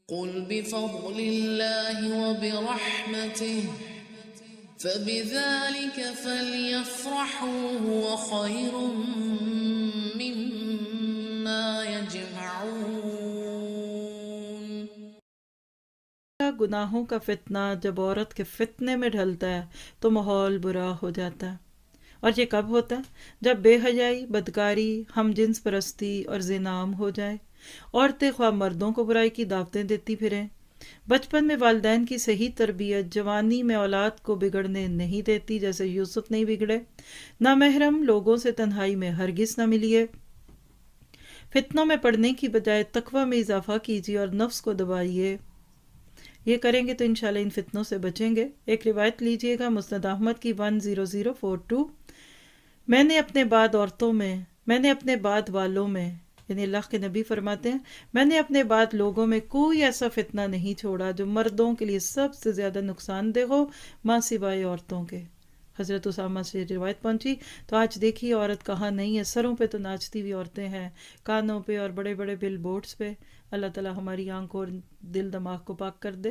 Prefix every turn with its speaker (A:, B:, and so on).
A: قل بفضل الله وبرحمته فبذلك فليفرحوا هو خير مما يجمعون۔
B: گناہوں کا فتنہ جب عورت کے فتنے میں ڈھلتا ہے تو ماحول برا ہو جاتا ہے، اور یہ کب ہوتا ہے؟ جب بے حیائی، بدکاری، ہم جنس پرستی اور زنا عام ہو جائے۔ عورتیں خواہ مردوں کو برائی کی دعوتیں دیتی پھریں۔ بچپن میں والدین کی صحیح تربیت جوانی میں اولاد کو بگڑنے نہیں دیتی، جیسے یوسف نہیں بگڑے۔ نامحرم لوگوں سے تنہائی میں ہرگز نہ ملیے۔ فتنوں میں پڑنے کی بجائے تقوی میں اضافہ کیجیے اور نفس کو دبائیے۔ یہ کریں گے تو انشاءاللہ ان فتنوں سے بچیں گے۔ ایک روایت لیجئے گا مسند احمد کی 10042۔ میں نے اپنے بعد والوں میں، یعنی اللہ کے نبی فرماتے ہیں، میں نے اپنے بعد لوگوں میں کوئی ایسا فتنہ نہیں چھوڑا جو مردوں کے لیے سب سے زیادہ نقصان دہ ہو ماں سوائے عورتوں کے۔ حضرت اسامہ سے روایت پہنچی۔ تو آج دیکھیے عورت کہاں نہیں ہے، سروں پہ تو ناچتی ہوئی عورتیں ہیں، کانوں پہ اور بڑے بڑے بل بورڈز پہ۔ اللہ تعالی ہماری آنکھوں اور دل دماغ کو پاک کر دے۔